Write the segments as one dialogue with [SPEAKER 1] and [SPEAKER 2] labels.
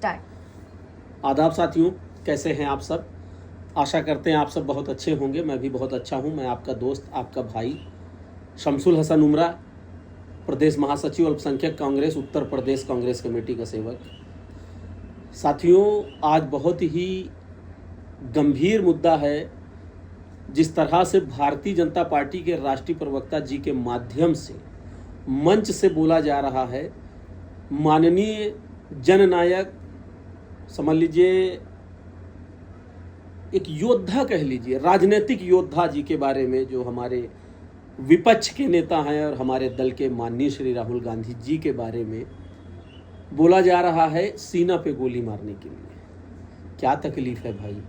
[SPEAKER 1] Start.
[SPEAKER 2] आदाब साथियों, कैसे हैं आप सब। आशा करते हैं आप सब बहुत अच्छे होंगे। मैं भी बहुत अच्छा हूं। मैं आपका दोस्त, आपका भाई शमसुल हसन उमरा, प्रदेश महासचिव अल्पसंख्यक कांग्रेस, उत्तर प्रदेश कांग्रेस कमेटी का सेवक। साथियों, आज बहुत ही गंभीर मुद्दा है। जिस तरह से भारतीय जनता पार्टी के राष्ट्रीय प्रवक्ता जी के माध्यम से मंच से बोला जा रहा है, माननीय जननायक, समझ लीजिए एक योद्धा कह लीजिए, राजनीतिक योद्धा जी के बारे में, जो हमारे विपक्ष के नेता हैं और हमारे दल के माननीय श्री राहुल गांधी जी के बारे में बोला जा रहा है सीना पे गोली मारने के लिए। क्या तकलीफ है भाई।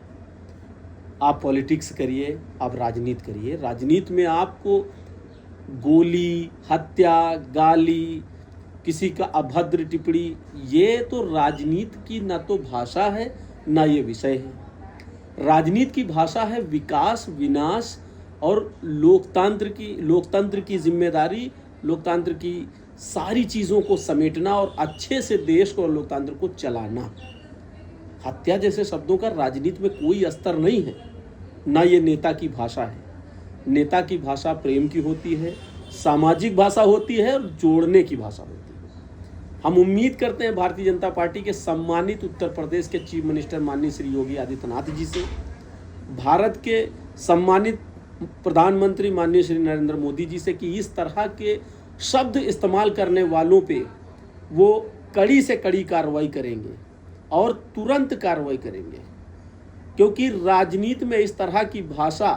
[SPEAKER 2] आप पॉलिटिक्स करिए, आप राजनीति करिए। राजनीति में आपको गोली, हत्या, गाली, किसी का अभद्र टिप्पणी, ये तो राजनीति की ना तो भाषा है ना ये विषय है। राजनीति की भाषा है विकास, विनाश और लोकतंत्र की जिम्मेदारी, लोकतंत्र की सारी चीज़ों को समेटना और अच्छे से देश को और लोकतंत्र को चलाना। हत्या जैसे शब्दों का राजनीति में कोई अस्तर नहीं है, ना ये नेता की भाषा है। नेता की भाषा प्रेम की होती है, सामाजिक भाषा होती है और जोड़ने की भाषा होती है। हम उम्मीद करते हैं भारतीय जनता पार्टी के सम्मानित उत्तर प्रदेश के चीफ मिनिस्टर माननीय श्री योगी आदित्यनाथ जी से, भारत के सम्मानित प्रधानमंत्री माननीय श्री नरेंद्र मोदी जी से, कि इस तरह के शब्द इस्तेमाल करने वालों पे वो कड़ी से कड़ी कार्रवाई करेंगे और तुरंत कार्रवाई करेंगे। क्योंकि राजनीति में इस तरह की भाषा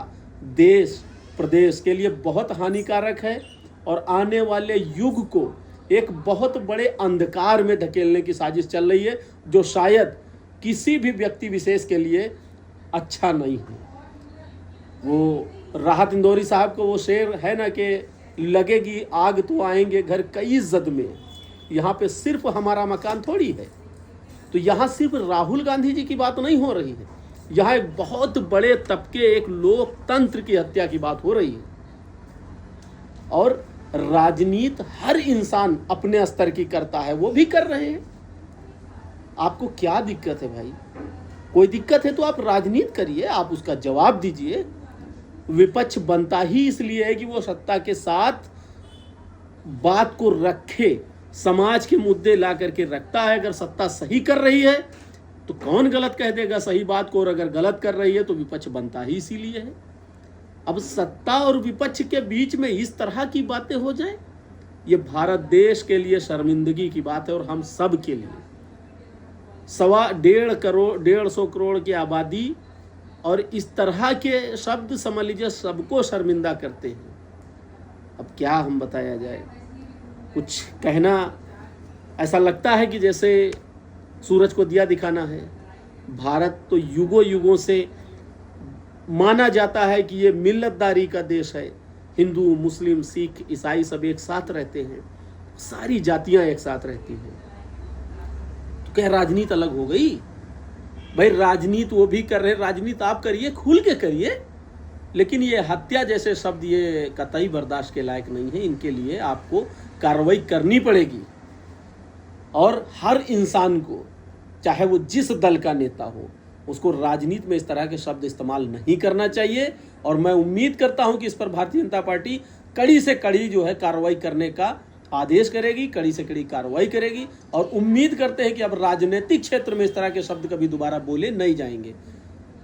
[SPEAKER 2] देश प्रदेश के लिए बहुत हानिकारक है और आने वाले युग को एक बहुत बड़े अंधकार में धकेलने की साजिश चल रही है, जो शायद किसी भी व्यक्ति विशेष के लिए अच्छा नहीं है। वो राहत इंदौरी साहब को वो शेर है ना कि लगेगी आग तो आएंगे घर कई जद में। यहाँ पे सिर्फ हमारा मकान थोड़ी है। तो यहाँ सिर्फ राहुल गांधी जी की बात नहीं हो रही है, यहाँ एक बहुत बड़े तबके, एक लोकतंत्र की हत्या की बात हो रही है। और राजनीति हर इंसान अपने स्तर की करता है, वो भी कर रहे हैं। आपको क्या दिक्कत है भाई? कोई दिक्कत है तो आप राजनीति करिए, आप उसका जवाब दीजिए। विपक्ष बनता ही इसलिए है कि वो सत्ता के साथ बात को रखे, समाज के मुद्दे ला करके रखता है। अगर सत्ता सही कर रही है तो कौन गलत कह देगा सही बात को, और अगर गलत कर रही है तो विपक्ष बनता ही इसीलिए है। अब सत्ता और विपक्ष के बीच में इस तरह की बातें हो जाए, ये भारत देश के लिए शर्मिंदगी की बात है और हम सब के लिए। 150 करोड़ की आबादी और इस तरह के शब्द, समझ लीजिए, सबको शर्मिंदा करते हैं। अब क्या हम बताया जाए, कुछ कहना ऐसा लगता है कि जैसे सूरज को दिया दिखाना है। भारत तो युगों युगों से माना जाता है कि ये मिल्लतदारी का देश है। हिंदू, मुस्लिम, सिख, ईसाई सब एक साथ रहते हैं, सारी जातियां एक साथ रहती हैं। तो क्या राजनीति अलग हो गई? भाई राजनीति वो भी कर रहे हैं, राजनीति आप करिए, खुल के करिए, लेकिन ये हत्या जैसे शब्द ये कतई बर्दाश्त के लायक नहीं है। इनके लिए आपको कार्रवाई करनी पड़ेगी और हर इंसान को, चाहे वो जिस दल का नेता हो, उसको राजनीति में इस तरह के शब्द इस्तेमाल नहीं करना चाहिए। और मैं उम्मीद करता हूं कि इस पर भारतीय जनता पार्टी कड़ी से कड़ी जो है कार्रवाई करने का आदेश करेगी, कड़ी से कड़ी कार्रवाई करेगी। और उम्मीद करते हैं कि अब राजनीतिक क्षेत्र में इस तरह के शब्द कभी दोबारा बोले नहीं जाएंगे।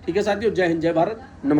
[SPEAKER 2] ठीक है साथियों, जय हिंद, जय भारत, नमस्कार।